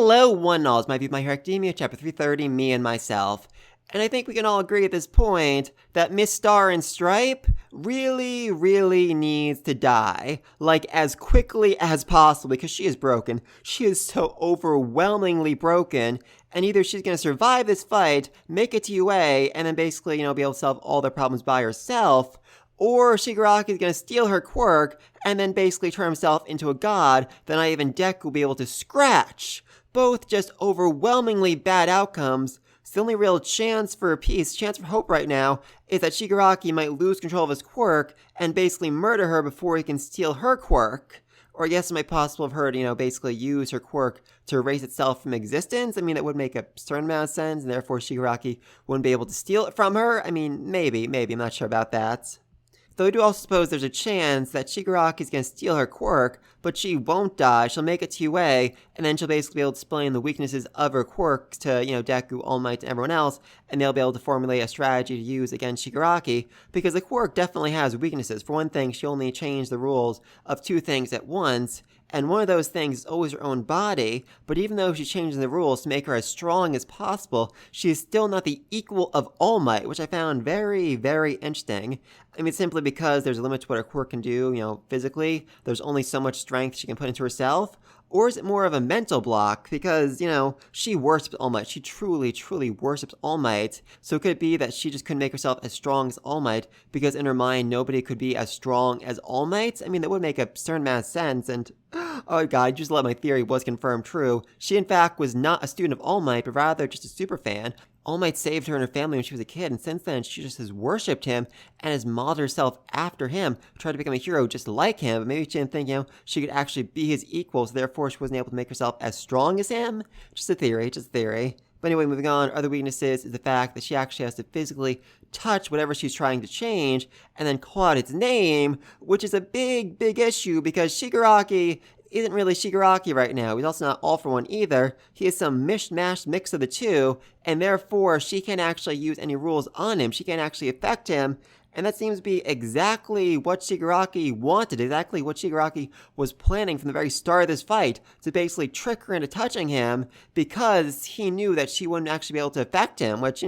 Hello, one and all. It's My View of My Hero Academia, Chapter 330, Me and Myself. And I think we can all agree at this point that Miss Star and Stripe really, really needs to die. Like, as quickly as possible, because she is broken. She is so overwhelmingly broken. And either she's going to survive this fight, make it to UA, and then basically, be able to solve all their problems by herself, or Shigaraki is going to steal her quirk and then basically turn himself into a god that not even Deku will be able to scratch. Both just overwhelmingly bad outcomes. So the only real chance for peace, chance for hope right now, is that Shigaraki might lose control of his quirk and basically murder her before he can steal her quirk. Or I guess it might be possible of her to, basically use her quirk to erase itself from existence. I mean, that would make a certain amount of sense, and therefore Shigaraki wouldn't be able to steal it from her. I mean, maybe, I'm not sure about that. Though I do also suppose there's a chance that Shigaraki's gonna steal her quirk, but she won't die, she'll make it to UA, and then she'll basically be able to explain the weaknesses of her quirk to, Deku, All Might, and everyone else, and they'll be able to formulate a strategy to use against Shigaraki, because the quirk definitely has weaknesses. For one thing, she only changed the rules of 2 things at once, and one of those things is always her own body, but even though she's changing the rules to make her as strong as possible, she is still not the equal of All Might, which I found very, very interesting. I mean, simply because there's a limit to what her quirk can do, physically. There's only so much strength she can put into herself. Or is it more of a mental block? Because, she worships All Might. She truly, truly worships All Might. So could it be that she just couldn't make herself as strong as All Might because in her mind nobody could be as strong as All Might? I mean, that would make a certain amount of sense. And, oh god, just let my theory was confirmed true. She, in fact, was not a student of All Might, but rather just a superfan. All Might saved her and her family when she was a kid, and since then she just has worshipped him and has modeled herself after him, tried to become a hero just like him, but maybe she didn't think, she could actually be his equal, so therefore she wasn't able to make herself as strong as him? Just a theory. But anyway, moving on, other weaknesses is the fact that she actually has to physically touch whatever she's trying to change, and then call out its name, which is a big, big issue, because Shigaraki isn't really Shigaraki right now. He's also not All For One either. He is some mishmash mix of the two, and therefore she can't actually use any rules on him. She can't actually affect him, and that seems to be exactly what Shigaraki wanted, exactly what Shigaraki was planning from the very start of this fight, to basically trick her into touching him, because he knew that she wouldn't actually be able to affect him, which,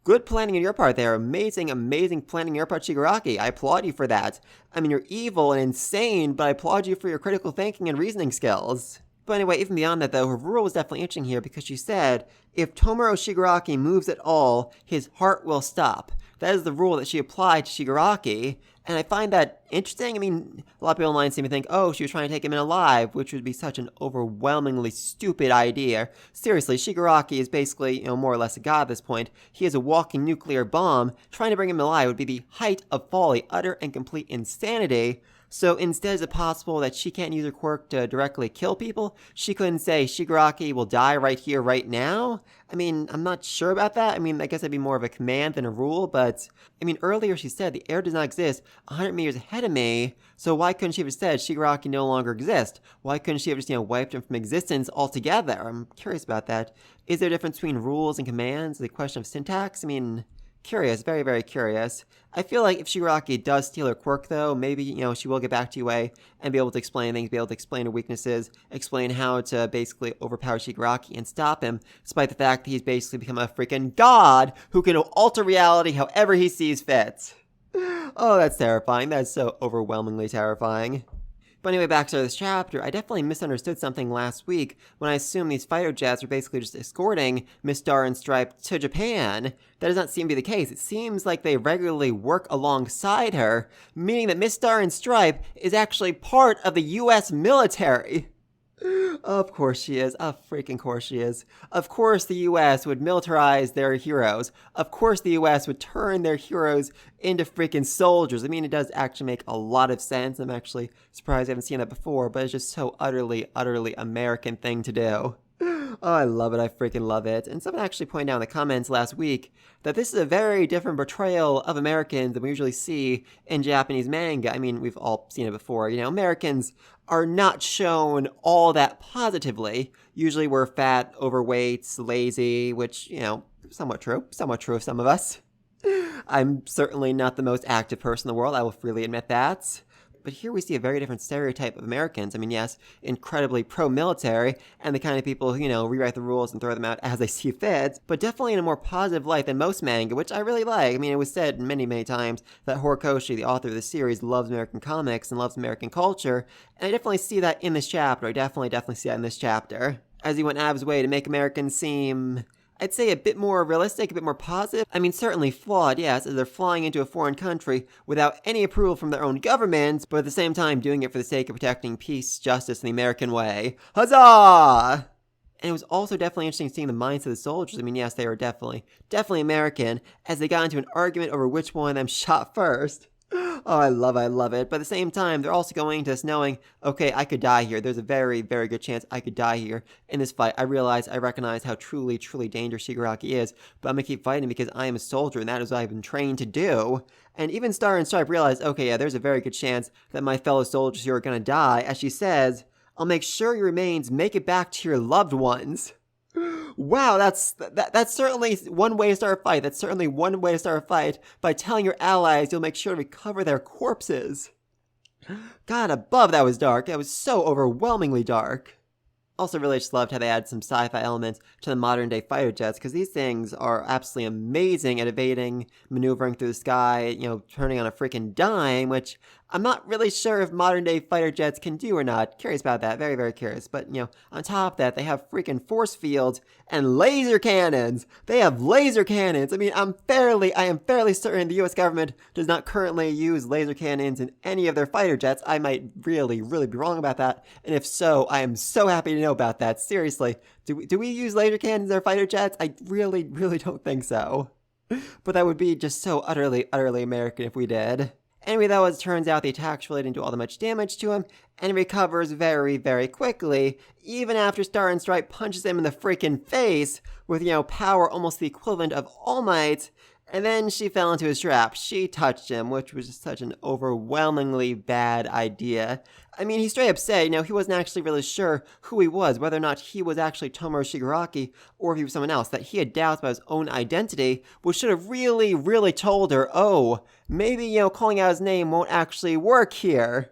good planning on your part there. Amazing, amazing planning on your part, Shigaraki. I applaud you for that. I mean, you're evil and insane, but I applaud you for your critical thinking and reasoning skills. But anyway, even beyond that though, her rule was definitely interesting here because she said, if Tomoro Shigaraki moves at all, his heart will stop. That is the rule that she applied to Shigaraki, and I find that interesting. I mean, a lot of people online seem to think, oh, she was trying to take him in alive, which would be such an overwhelmingly stupid idea. Seriously, Shigaraki is basically, more or less a god at this point. He is a walking nuclear bomb. Trying to bring him alive would be the height of folly, utter and complete insanity. So instead, is it possible that she can't use her quirk to directly kill people? She couldn't say, Shigaraki will die right here, right now? I mean, I'm not sure about that. I mean, I guess that'd be more of a command than a rule, but, I mean, earlier she said the air does not exist 100 meters ahead of me, so why couldn't she have said Shigaraki no longer exists? Why couldn't she have just, wiped him from existence altogether? I'm curious about that. Is there a difference between rules and commands? The question of syntax? I mean, curious, very, very curious. I feel like if Shigaraki does steal her quirk, though, maybe, she will get back to UA and be able to explain things, be able to explain her weaknesses, explain how to basically overpower Shigaraki and stop him, despite the fact that he's basically become a freaking god who can alter reality however he sees fit. Oh, that's terrifying. That's so overwhelmingly terrifying. But anyway, back to this chapter, I definitely misunderstood something last week when I assumed these fighter jets were basically just escorting Miss Star and Stripe to Japan. That does not seem to be the case. It seems like they regularly work alongside her, meaning that Miss Star and Stripe is actually part of the US military. Of course she is. Of freaking course she is. Of course the US would militarize their heroes. Of course the US would turn their heroes into freaking soldiers. I mean, it does actually make a lot of sense. I'm actually surprised I haven't seen that before, but it's just so utterly, utterly American thing to do. Oh, I love it. I freaking love it. And someone actually pointed out in the comments last week that this is a very different portrayal of Americans than we usually see in Japanese manga. I mean, we've all seen it before. Americans are not shown all that positively. Usually we're fat, overweight, lazy, which, somewhat true of some of us. I'm certainly not the most active person in the world. I will freely admit that. but here we see a very different stereotype of Americans. I mean, yes, incredibly pro-military, and the kind of people who, rewrite the rules and throw them out as they see fit, but definitely in a more positive light than most manga, which I really like. I mean, it was said many, many times that Horikoshi, the author of the series, loves American comics and loves American culture, and I definitely see that in this chapter. I definitely see that in this chapter. As he went out of his way to make Americans seem, I'd say, a bit more realistic, a bit more positive. I mean, certainly flawed, yes, as they're flying into a foreign country without any approval from their own government, but at the same time doing it for the sake of protecting peace, justice, and the American way. Huzzah! And it was also definitely interesting seeing the minds of the soldiers. I mean, yes, they were definitely American, as they got into an argument over which one of them shot first. Oh, I love it. But at the same time, they're also going into this knowing, okay, I could die here. There's a very, very good chance I could die here in this fight. I recognize how truly, truly dangerous Shigaraki is, but I'm gonna keep fighting because I am a soldier, and that is what I've been trained to do. And even Star and Stripe realize, okay, yeah, there's a very good chance that my fellow soldiers here are gonna die. As she says, I'll make sure your remains make it back to your loved ones. Wow, that's certainly one way to start a fight. That's certainly one way to start a fight, by telling your allies you'll make sure to recover their corpses. God above, that was dark. That was so overwhelmingly dark. Also really just loved how they add some sci-fi elements to the modern day fighter jets, because these things are absolutely amazing at evading, maneuvering through the sky, turning on a freaking dime, which I'm not really sure if modern day fighter jets can do or not. Curious about that, very, very curious. But, on top of that, they have freaking force fields and laser cannons. They have laser cannons. I mean, I am fairly certain the US government does not currently use laser cannons in any of their fighter jets. I might really, really be wrong about that. And if so, I am so happy to know about that. Seriously, do we use laser cannons in our fighter jets? I really, really don't think so. But that would be just so utterly, utterly American if we did. Anyway, though, as it turns out, the attacks really didn't do all that much damage to him, and he recovers very, very quickly, even after Star and Stripe punches him in the freaking face with, power almost the equivalent of All Might, and then she fell into his trap. She touched him, which was just such an overwhelmingly bad idea. I mean, he straight up said, he wasn't actually really sure who he was, whether or not he was actually Tomoe Shigaraki, or if he was someone else, that he had doubts about his own identity, which should have really, really told her, oh, maybe, calling out his name won't actually work here.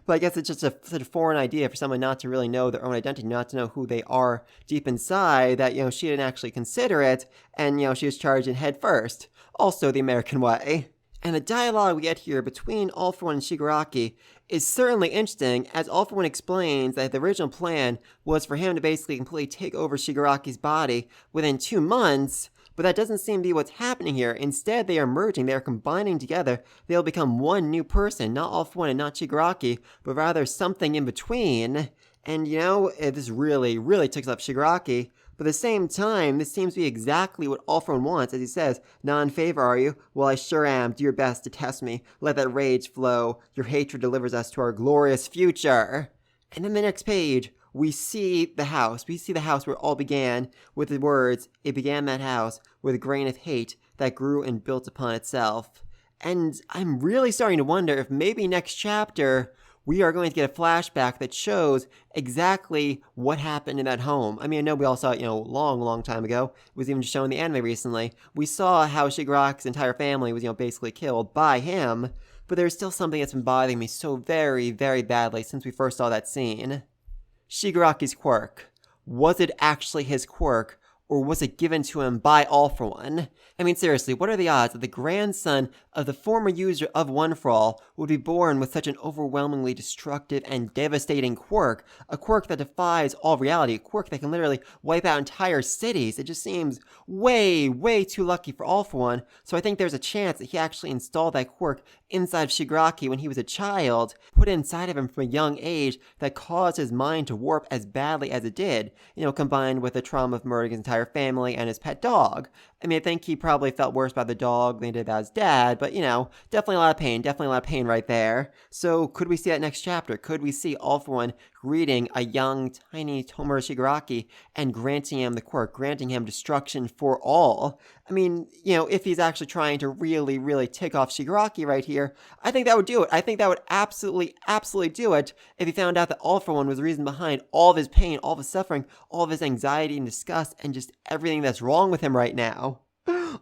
But I guess it's just such a foreign idea for someone not to really know their own identity, not to know who they are deep inside, that, she didn't actually consider it, and, she was charged in head first. Also the American way. And the dialogue we get here between All For One and Shigaraki is certainly interesting, as All For One explains that the original plan was for him to basically completely take over Shigaraki's body within 2 months, but that doesn't seem to be what's happening here. Instead, they are merging, they are combining together. They'll become one new person, not All For One and not Shigaraki, but rather something in between. And, this really, really ticks up Shigaraki. But at the same time, this seems to be exactly what All For One wants, as he says, "Not in favor, are you? Well, I sure am. Do your best to test me. Let that rage flow. Your hatred delivers us to our glorious future." And then the next page, we see the house. We see the house where it all began, with the words, "It began that house with a grain of hate that grew and built upon itself." And I'm really starting to wonder if maybe next chapter we are going to get a flashback that shows exactly what happened in that home. I mean, I know we all saw it, long, long time ago. It was even shown in the anime recently. We saw how Shigaraki's entire family was, basically killed by him, but there's still something that's been bothering me so very, very badly since we first saw that scene. Shigaraki's quirk. Was it actually his quirk, or was it given to him by All For One? I mean, seriously, what are the odds that the grandson of the former user of One For All would be born with such an overwhelmingly destructive and devastating quirk? A quirk that defies all reality, a quirk that can literally wipe out entire cities. It just seems way, way too lucky for All For One, so I think there's a chance that he actually installed that quirk inside of Shigaraki when he was a child, put it inside of him from a young age, that caused his mind to warp as badly as it did, combined with the trauma of murdering his entire family and his pet dog. I mean, I think he probably felt worse about the dog than he did about his dad, but, definitely a lot of pain right there. So, could we see that next chapter? Could we see All For One greeting a young, tiny Tomoe Shigaraki and granting him the quirk, granting him destruction for all? I mean, if he's actually trying to really, really tick off Shigaraki right here, I think that would do it. I think that would absolutely, absolutely do it if he found out that All For One was the reason behind all of his pain, all of his suffering, all of his anxiety and disgust, and just everything that's wrong with him right now.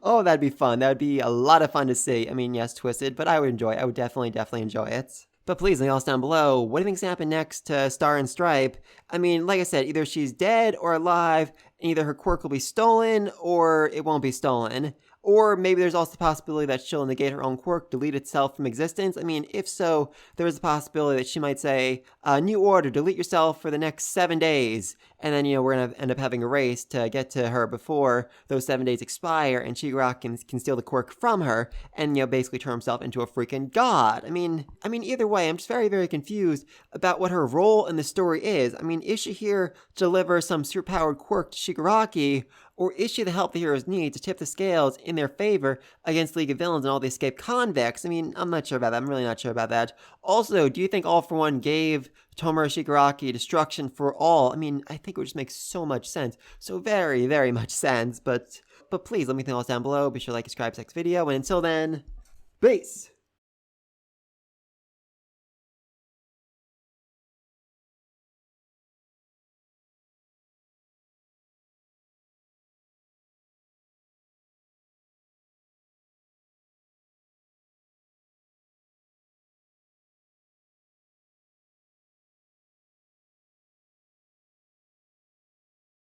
Oh, that'd be fun. That would be a lot of fun to see. I mean, yes, twisted, but I would enjoy it. I would definitely, definitely enjoy it. But please, leave all down below. What do you think's gonna happen next to Star and Stripe? I mean, like I said, either she's dead or alive, and either her quirk will be stolen or it won't be stolen. Or maybe there's also the possibility that she'll negate her own quirk, delete itself from existence. I mean, if so, there is a possibility that she might say, new order, delete yourself for the next 7 days. And then, we're going to end up having a race to get to her before those 7 days expire, and Shigaraki can steal the quirk from her and, basically turn himself into a freaking god. I mean, either way, I'm just very, very confused about what her role in the story is. I mean, is she here to deliver some superpowered quirk to Shigaraki, or is she the help the heroes need to tip the scales in their favor against League of Villains and all the escaped convicts? I mean, I'm not sure about that. I'm really not sure about that. Also, do you think All for One gave Tomura Shigaraki destruction for all? I mean, I think it would just make so much sense. So very, very much sense. But please, let me know all down below. Be sure to like, subscribe to the next video. And until then, peace!